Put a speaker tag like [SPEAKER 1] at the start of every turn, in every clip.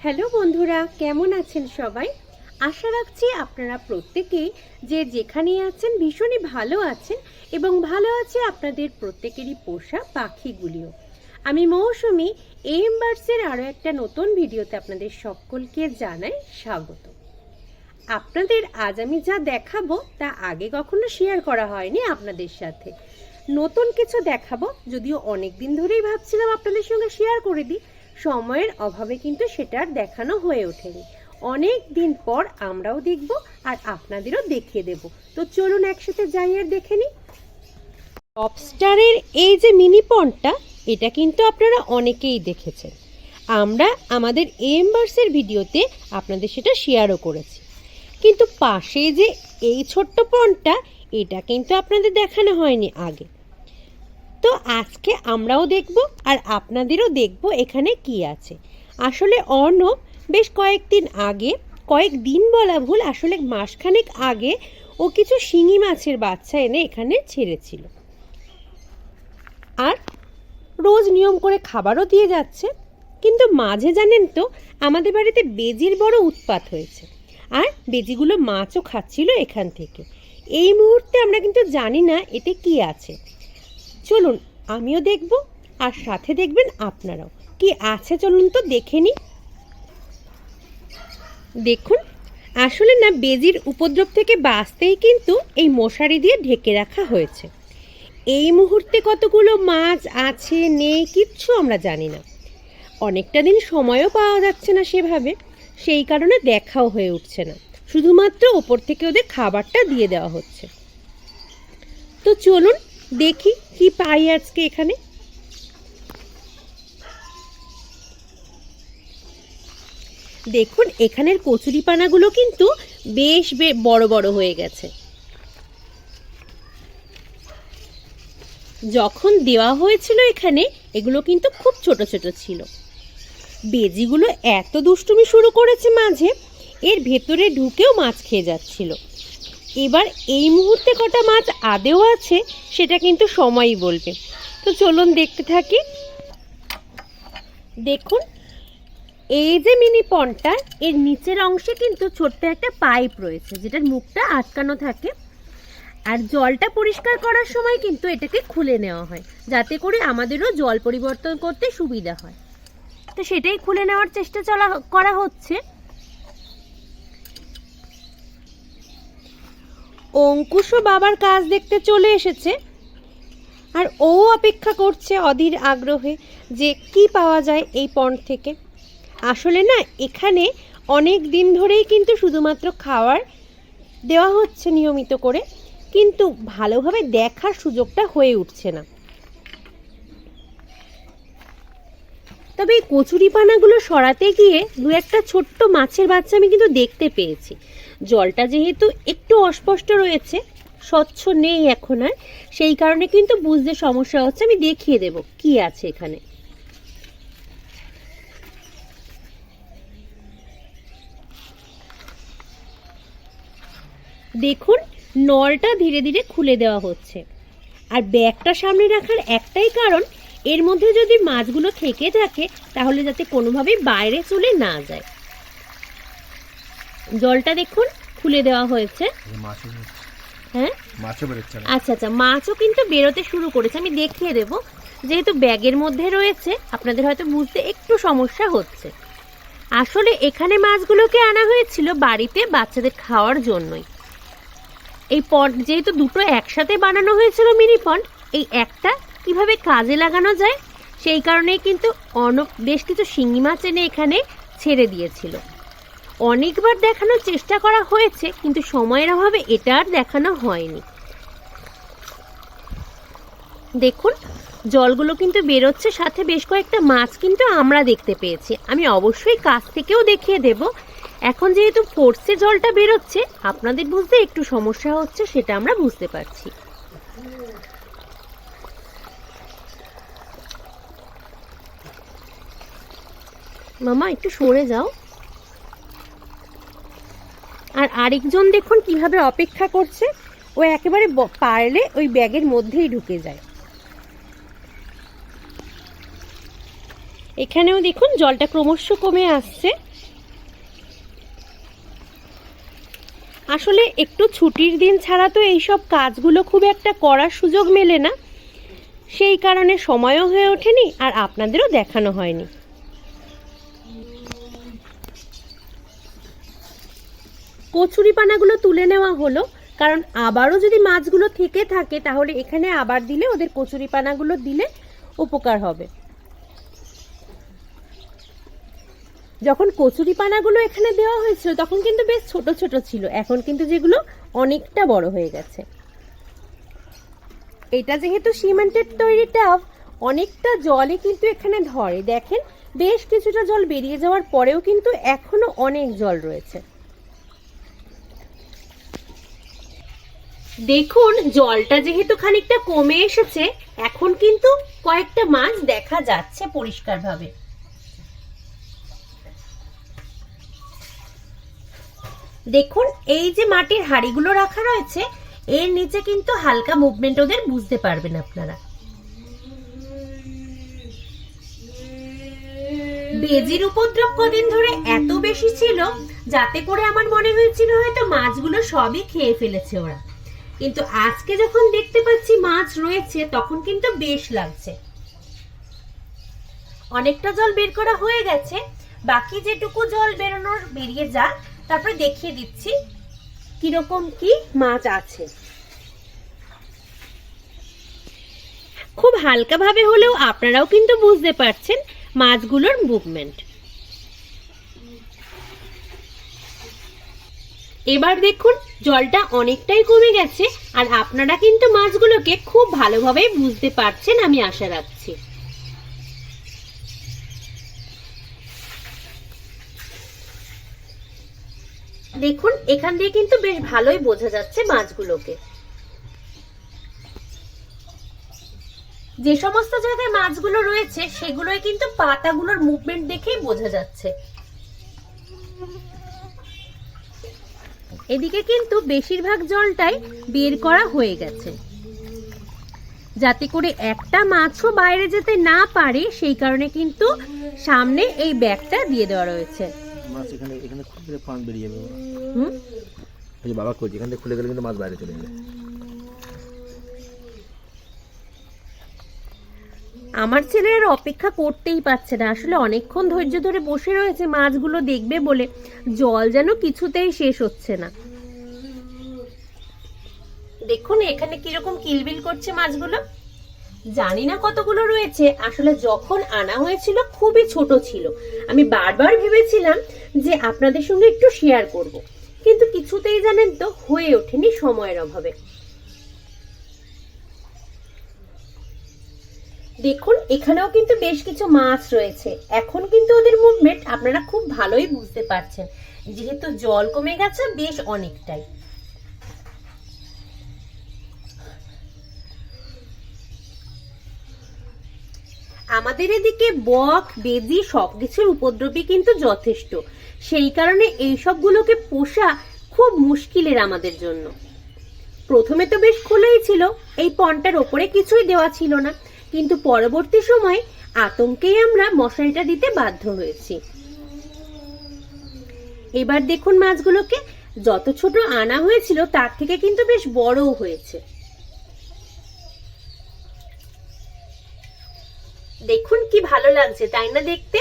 [SPEAKER 1] Hello বন্ধুরা, কেমন আছেন সবাই? আশা রাখছি আপনারা প্রত্যেকেই যে যেখানেই আছেন ভীষণই ভালো আছেন এবং ভালো আছে আপনাদের প্রত্যেকেরই পোষা পাখিগুলিও। আমি মৌসুমি এম বার্ডসের আরও একটা নতুন ভিডিওতে আপনাদের সকলকে জানাই স্বাগত। আপনাদের আজ আমি যা দেখাবো তা আগে কখনো শেয়ার করা হয়নি আপনাদের সাথে। নতুন কিছু দেখাবো, যদিও অনেক দিন ধরেই ভাবছিলাম আপনাদের সঙ্গে শেয়ার করে দিই, সময়ের অভাবে কিন্তু সেটা আর দেখানো হয়ে ওঠেনি। অনেক দিন পর আমরাও দেখব আর আপনাদেরও দেখিয়ে দেব। তো চলুন একসাথে যাই আর দেখে নিই। লবস্টারের এই যে মিনি পন্ডটা, এটা কিন্তু আপনারা অনেকেই দেখেছেন। আমরা আমাদের এম বার্ডসের ভিডিওতে আপনাদের সেটা শেয়ারও করেছি, কিন্তু পাশে যে এই ছোট্ট পন্ডটা, এটা কিন্তু আপনাদের দেখানো হয়নি আগে। তো আজকে আমরাও দেখব আর আপনাদেরও দেখব এখানে কি আছে। আসলে অর্ণব বেশ কয়েকদিন বলা ভুল, আসলে মাসখানেক আগে ও কিছু শিঙি মাছের বাচ্চা এনে এখানে ছেড়েছিল, আর রোজ নিয়ম করে খাবারও দিয়ে যাচ্ছে। কিন্তু মাঝে জানেন তো, আমাদের বাড়িতে বেজির বড় উৎপাত হয়েছে, আর বেজিগুলো মাছও খাচ্ছিল এখান থেকে। এই মুহূর্তে আমরা কিন্তু জানি না এতে কি আছে। চলুন আমিও দেখব আর সাথে দেখবেন আপনারাও কি আছে। চলুন তো দেখে নিই। দেখুন, আসলে না, বেজির উপদ্রব থেকে বাঁচতেই কিন্তু এই মশারি দিয়ে ঢেকে রাখা হয়েছে। এই মুহূর্তে কতগুলো মাছ আছে নেই কিচ্ছু আমরা জানি না। অনেকটা দিন সময়ও পাওয়া যাচ্ছে না সেভাবে, সেই কারণে দেখাও হয়ে উঠছে না। শুধুমাত্র ওপর থেকে ওদের খাবারটা দিয়ে দেওয়া হচ্ছে। তো চলুন দেখি কি পাই আজকে এখানে। দেখুন, এখানের কচুরিপানাগুলো কিন্তু বেশ বড় বড় হয়ে গেছে। যখন দেওয়া হয়েছিল এখানে, এগুলো কিন্তু খুব ছোট ছোট ছিল। বেজিগুলো এত দুষ্টুমি শুরু করেছে মাঝে, এর ভেতরে ঢুকেও মাছ খেয়ে যাচ্ছিল। এবার এই মুহূর্তে কটা মাছ আদেও আছে সেটা কিন্তু সময়ই বলবে। তো চলুন দেখতে থাকি। দেখুন, এই যে মিনি পন্ডটা, এর নিচের অংশে কিন্তু ছোট্ট একটা পাইপ রয়েছে যেটার মুখটা আটকানো থাকে, আর জলটা পরিষ্কার করার সময় কিন্তু এটাকে খুলে নেওয়া হয় যাতে করে আমাদেরও জল পরিবর্তন করতে সুবিধা হয়। তো সেটাই খুলে নেওয়ার চেষ্টা করা হচ্ছে। অঙ্কুশও বাবার কাজ দেখতে চলে এসেছে, আর ও অপেক্ষা করছে অধীর আগ্রহে যে কি পাওয়া যায় এই পন্ড থেকে। আসলে না, এখানে অনেক দিন ধরেই কিন্তু শুধুমাত্র খাবার দেওয়া হচ্ছে নিয়মিত করে, কিন্তু ভালোভাবে দেখার সুযোগটা হয়ে উঠছে না। তবে এই কচুরিপানাগুলো সরাতে গিয়ে দু একটা ছোট্ট মাছের বাচ্চা আমি কিন্তু দেখতে পেয়েছি। জলটা যেহেতু একটু অস্পষ্ট রয়েছে, স্বচ্ছ নেই এখন আর, সেই কারণে কিন্তু বুঝতে সমস্যা হচ্ছে। আমি দেখিয়ে দেব কি আছে এখানে। দেখুন, নলটা ধীরে ধীরে খুলে দেওয়া হচ্ছে, আর ব্যাগটা সামনে রাখার একটাই কারণ, এর মধ্যে যদি মাছগুলো থেকে থাকে তাহলে যাতে কোনোভাবেই বাইরে চলে না যায়। জলটা দেখুন খুলে দেওয়া হয়েছে। হ্যাঁ, আচ্ছা আচ্ছা, মাছও কিন্তু বেরোতে শুরু করেছে। আমি দেখিয়ে দেব, যেহেতু ব্যাগের মধ্যে রয়েছে আপনাদের হয়তো বুঝতে একটু সমস্যা হচ্ছে। আসলে এখানে মাছগুলোকে আনা হয়েছিল বাড়িতে বাচ্চাদের খাওয়ার জন্যই। এই পন্ড যেহেতু দুটো একসাথে বানানো হয়েছিল মিনি পন্ড, এই একটা কিভাবে কাজে লাগানো যায় সেই কারণেই কিন্তু বেশ কিছু শিঙি মাছ এনে এখানে ছেড়ে দিয়েছিল। অনেকবার দেখানোর চেষ্টা করা হয়েছে, কিন্তু সময়ের অভাবে এটা আর দেখানো হয়নি। দেখুন, জলগুলো কিন্তু বেরোচ্ছে, সাথে বেশ কয়েকটা মাছ কিন্তু আমরা দেখতে পেয়েছি। আমি অবশ্যই কাছ থেকেও দেখিয়ে দেব। এখন যেহেতু ফোর্সে জলটা বেরোচ্ছে, আপনাদের বুঝতে একটু সমস্যা হচ্ছে, সেটা আমরা বুঝতে পারছি। মামা একটু সরে যাও। আর আরেকজন দেখুন কিভাবে অপেক্ষা করছে, ও একেবারে পারলে ওই ব্যাগের মধ্যেই ঢুকে যায়। এখানেও দেখুন জলটা ক্রমশ কমে আসছে, আসলে একটু ছুটির দিন ছাড়া তো এইসব কাজগুলো খুব একটা করার সুযোগ মেলে না, সেই কারণে সময়ও হয়ে ওঠেনি আর আপনাদেরও দেখানো হয়নি। কচুরিপানাগুলো তুলে নেওয়া হলো, কারণ আবারও যদি মাছগুলো থেকে থাকে তাহলে এখানে আবার দিলে ওদের কচুরিপানাগুলো দিলে উপকার হবে। যখন কচুরিপানাগুলো এখানে দেওয়া হয়েছিল তখন কিন্তু বেশ ছোট ছোট ছিল, এখন কিন্তু যেগুলো অনেকটা বড় হয়ে গেছে। এটা যেহেতু সিমেন্টের তৈরি টাব, অনেকটা জলই কিন্তু এখানে ধরে। দেখেন বেশ কিছুটা জল বেরিয়ে যাওয়ার পরেও কিন্তু এখনো অনেক জল রয়েছে। দেখুন জলটা যেহেতু খানিকটা কমে এসেছে, এখন কিন্তু কয়েকটা মাছ দেখা যাচ্ছে পরিষ্কারভাবে। দেখুন এই যে মাটির হাঁড়িগুলো রাখা রয়েছে, এর নিচে কিন্তু হালকা মুভমেন্ট ওদের বুঝতে পারবেন আপনারা। বেজির উপদ্রব কদিন ধরে এত বেশি ছিল যাতে করে আমার মনে হয়েছিল হয়তো মাছগুলো সবই খেয়ে ফেলেছে ওরা, কিন্তু আজকে যখন দেখতে পাচ্ছি মাছ রয়েছে তখন কিন্তু বেশ লাগছে। অনেকটা জল বের করা হয়ে গেছে, বাকি যেটুকু জল বেরোনোর বেরিয়ে যাক, তারপরে দেখিয়ে দিচ্ছি কিরকম কি মাছ আছে। খুব হালকা ভাবে হলেও আপনারাও কিন্তু বুঝতে পারছেন মাছগুলোর মুভমেন্ট। এবার দেখুন জলটা অনেকটাই কমে গেছে আর আপনারা কিন্তু মাছগুলোকে খুব ভালোভাবে বুঝতে পারছেন, আমি আশা রাখছি। দেখুন এখান দিয়ে কিন্তু বেশ ভালোই বোঝা যাচ্ছে মাছগুলোকে। যে সমস্ত জায়গায় মাছগুলো রয়েছে সেগুলোই কিন্তু পাতাগুলোর মুভমেন্ট দেখেই বোঝা যাচ্ছে। এদিকে কিন্তু বেশিরভাগ জলটাই বের করা হয়ে গেছে, যাতে করে একটা মাছও বাইরে যেতে না পারে সেই কারণে কিন্তু সামনে এই ব্যাগটা দিয়ে দেওয়া রয়েছে।
[SPEAKER 2] মাছ এখানে খুলে পান বেরিয়ে যাবে। এই যে বাবা কইছে এখানে খুলে গেলে কিন্তু মাছ বাইরে চলে যাবে।
[SPEAKER 1] আমার ছেলে আর অপেক্ষা করতেই পারছে না, আসলে অনেকক্ষণ ধৈর্য ধরে বসে রয়েছে মাছগুলো দেখবে বলে, জল যেন কিছুতেই শেষ হচ্ছে না। দেখুন এখানে কিরকম কিলবিল করছে মাছগুলো। জানি না কতগুলো রয়েছে, আসলে যখন আনা হয়েছিল খুবই ছোট ছিল। আমি বারবার ভেবেছিলাম যে আপনাদের সঙ্গে একটু শেয়ার করব, কিন্তু কিছুতেই জানেন তো হয়ে ওঠেনি সময়ের অভাবে। দেখুন এখানেও কিন্তু বেশ কিছু মাছ রয়েছে, এখন কিন্তু ওদের মুভমেন্ট আপনারা খুব ভালোই বুঝতে পারছেন, যেহেতু জল কমে গেছে বেশ অনেকটাই। আমাদের এদিকে বক বেজি সবকিছুর উপদ্রবী কিন্তু যথেষ্ট, সেই কারণে এই সবগুলোকে পোষা খুব মুশকিলের আমাদের জন্য। প্রথমে তো বেশ খোলাই ছিল, এই পনটার ওপরে কিছুই দেওয়া ছিল না, কিন্তু পরবর্তী সময় আতঙ্কেই আমরা মশারিটা দিতে বাধ্য হয়েছি। এবার দেখুন মাছগুলোকে, যত ছোট আনা হয়েছিল তার থেকে কিন্তু বেশ বড়ও হয়েছে। দেখুন কি ভালো লাগছে তাই না দেখতে।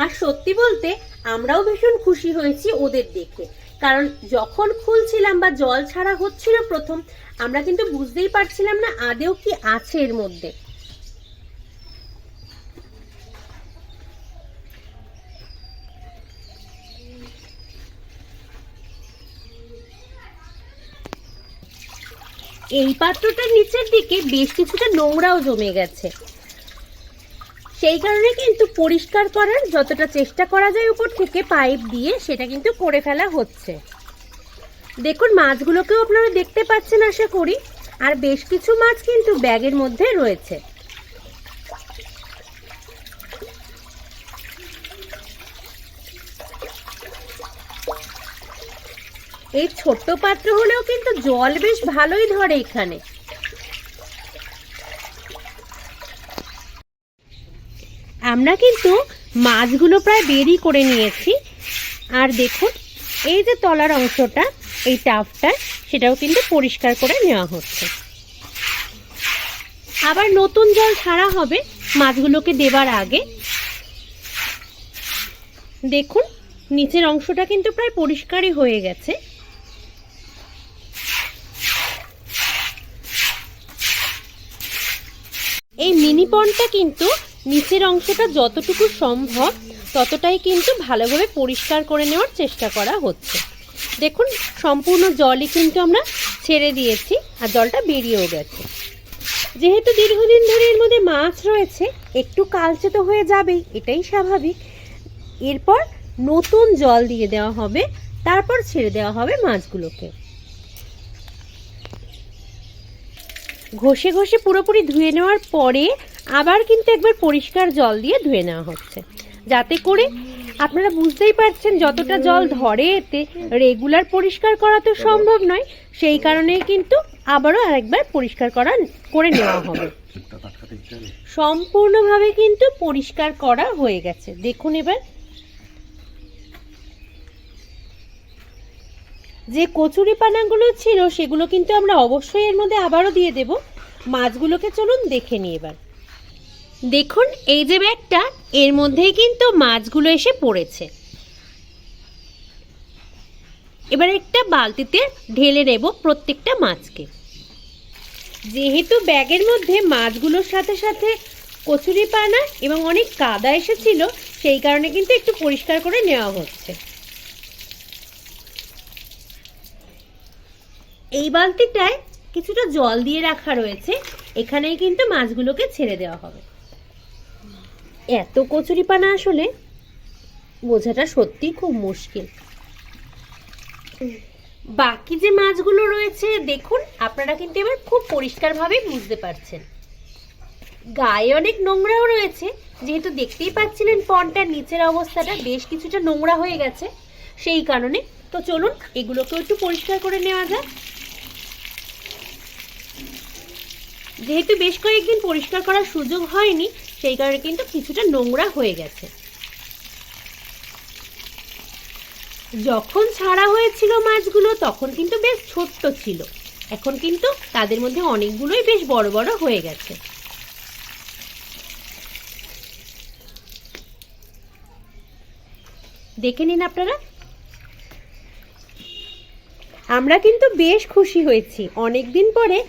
[SPEAKER 1] আর সত্যি বলতে আমরাও ভীষণ খুশি হয়েছি ওদের দেখে, কারণ যখন খুলছিলাম বা জল ছাড়া হচ্ছিল প্রথম, আমরা কিন্তু বুঝতেই পারছিলাম না আদেও কি আছে এর মধ্যে। এই পাত্রটার নিচের দিকে বেশ কিছুটা নোংরাও জমে গেছে, সেই কারণে কিন্তু পরিষ্কার করার যতটা চেষ্টা করা যায় উপর থেকে পাইপ দিয়ে সেটা কিন্তু করে ফেলা হচ্ছে। দেখুন মাছগুলোকেও আপনারা দেখতে পাচ্ছেন আশা করি, আর বেশ কিছু মাছ কিন্তু ব্যাগের মধ্যে রয়েছে। এই ছোট্ট পাত্র হলেও কিন্তু জল বেশ ভালোই ধরে এখানে। আমরা কিন্তু মাছগুলো প্রায় বেরই করে নিয়েছি। আর দেখুন এই যে তলার অংশটা, এই টাফটা, সেটাও কিন্তু পরিষ্কার করে নেওয়া হচ্ছে। আবার নতুন জল ছাড়া হবে মাছগুলোকে দেবার আগে। দেখুন নিচের অংশটা কিন্তু প্রায় পরিষ্কারই হয়ে গেছে। এই মিনি পন্ডটা কিন্তু নিচের অংশটা যতটুকু সম্ভব ততটাই কিন্তু ভালোভাবে পরিষ্কার করে নেওয়ার চেষ্টা করা হচ্ছে। দেখুন সম্পূর্ণ জলই কিন্তু আমরা ছেড়ে দিয়েছি আর জলটা বেরিয়েও গেছে। যেহেতু দীর্ঘদিন ধরে এর মধ্যে মাছ রয়েছে, একটু কালচে তো হয়ে যাবেই, এটাই স্বাভাবিক। এরপর নতুন জল দিয়ে দেওয়া হবে, তারপর ছেড়ে দেওয়া হবে মাছগুলোকে। ঘষে ঘষে পুরোপুরি ধুয়ে নেওয়ার পরে আবার কিন্তু একবার পরিষ্কার জল দিয়ে ধুয়ে নেওয়া হচ্ছে, যাতে করে আপনারা বুঝতেই পারছেন যতটা জল ধরে এতে রেগুলার পরিষ্কার করা তো সম্ভব নয়, সেই কারণেই কিন্তু আবারও আরেকবার পরিষ্কার করে নেওয়া হবে। সম্পূর্ণভাবে কিন্তু পরিষ্কার করা হয়ে গেছে। দেখুন এবার যে কচুরিপানাগুলো ছিল সেগুলো কিন্তু আমরা অবশ্যই এর মধ্যে আবারও দিয়ে দেব। মাছগুলোকে চলুন দেখে নিই এবার। দেখুন এই যে ব্যাগটা, এর মধ্যেই কিন্তু মাছগুলো এসে পড়েছে। এবার একটা বালতিতে ঢেলে নেব প্রত্যেকটা মাছকে। যেহেতু ব্যাগের মধ্যে মাছগুলোর সাথে সাথে কচুরিপানা এবং অনেক কাদা এসেছিল, সেই কারণে কিন্তু একটু পরিষ্কার করে নেওয়া হচ্ছে। এই বালতিটায় কিছুটা জল দিয়ে রাখা রয়েছে, এখানেই কিন্তু মাছগুলোকে ছেড়ে দেওয়া হবে। এত কচুরিপানা আসলে বোঝাটা সত্যি খুব মুশকিল। বাকি যে মাছগুলো রয়েছে দেখুন, আপনারা কিন্তু এবার খুব পরিষ্কারভাবে বুঝতে পারছেন। গায়ে অনেক নোংরাও রয়েছে, যেহেতু দেখতেই পাচ্ছিলেন পন্ডটার নিচের অবস্থাটা বেশ কিছুটা নোংরা হয়ে গেছে, সেই কারণে। তো চলুন এগুলোকেও একটু পরিষ্কার করে নেওয়া যাক। যেহেতু বেশ কয়েকদিন পরিষ্কার করার সুযোগ হয়নি, সেই কারণে কিন্তু কিছুটা নোংরা হয়ে গেছে। যখন ছাড়া হয়েছিল মাছগুলো তখন কিন্তু বেশ ছোট্ট ছিল, এখন কিন্তু তাদের মধ্যে অনেকগুলোই বেশ বড় বড় হয়ে গেছে। দেখে নিন আপনারা। আমরা কিন্তু বেশ খুশি হয়েছি অনেকদিন পরে,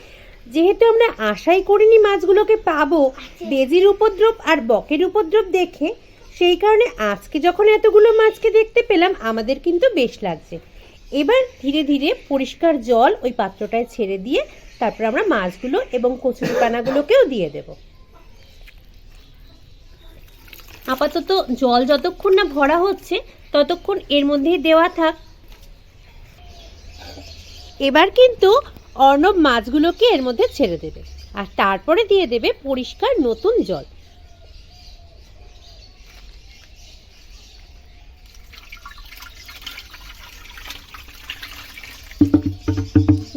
[SPEAKER 1] যেহেতু আমরা আশাই করিনি মাছগুলোকে পাবো বেজির উপদ্রব আর বকের উপদ্রব দেখে, সেই কারণে আজকে যখন এতগুলো মাছকে দেখতে পেলাম আমাদের কিন্তু বেশ লাগছে। এবার ধীরে ধীরে পরিষ্কার জল ওই পাত্রটায় ছেড়ে দিয়ে তারপর আমরা মাছগুলো এবং কচুরিপানাগুলোকেও দিয়ে দেব। আপাতত জল যতক্ষণ না ভরা হচ্ছে ততক্ষণ এর মধ্যেই দেওয়া থাক। এবার কিন্তু অর্ণব মাছগুলোকে এর মধ্যে ছেড়ে দেবে আর তারপরে দিয়ে দেবে পরিষ্কার নতুন জল।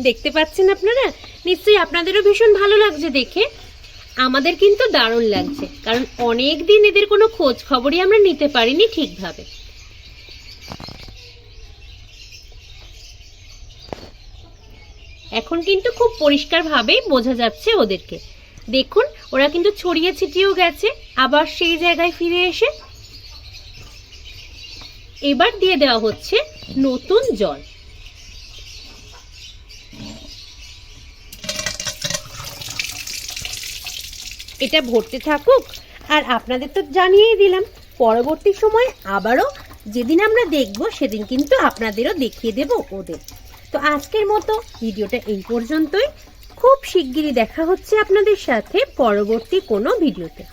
[SPEAKER 1] দেখতে পাচ্ছেন আপনারা, নিশ্চয়ই আপনাদেরও ভীষণ ভালো লাগছে দেখে। আমাদের কিন্তু দারুণ লাগছে, কারণ অনেক দিন এদের কোনো খোঁজ খবরই আমরা নিতে পারিনি ঠিকভাবে। এখন কিন্তু খুব পরিষ্কারভাবেই বোঝা যাচ্ছে ওদেরকে। দেখুন ওরা কিন্তু ছড়িয়ে ছিটিয়েও গেছে আবার সেই জায়গায় ফিরে এসে। এবার দিয়ে দেওয়া হচ্ছে নতুন জল। এটা ভরতে থাকুক, আর আপনাদের তো জানিয়েই দিলাম পরবর্তী সময় আবারও যেদিন আমরা দেখব সেদিন কিন্তু আপনাদেরও দেখিয়ে দেব ওদের। তো আজকের মতো ভিডিওটা এই পর্যন্তই। খুব শিগগিরই দেখা হচ্ছে আপনাদের সাথে পরবর্তী কোনো ভিডিওতে।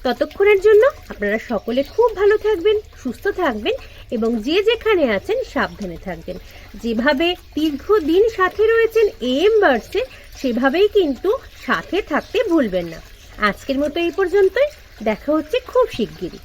[SPEAKER 1] ততক্ষণের জন্য আপনারা সকলে খুব ভালো থাকবেন, সুস্থ থাকবেন এবং যে যেখানে আছেন সাবধানে থাকবেন। যেভাবে দীর্ঘদিন সাথে রয়েছেন AM বার্ডসে, সেভাবেই কিন্তু সাথে থাকতে ভুলবেন না। আজকের মতো এই পর্যন্তই, দেখা হচ্ছে খুব শিগগিরই।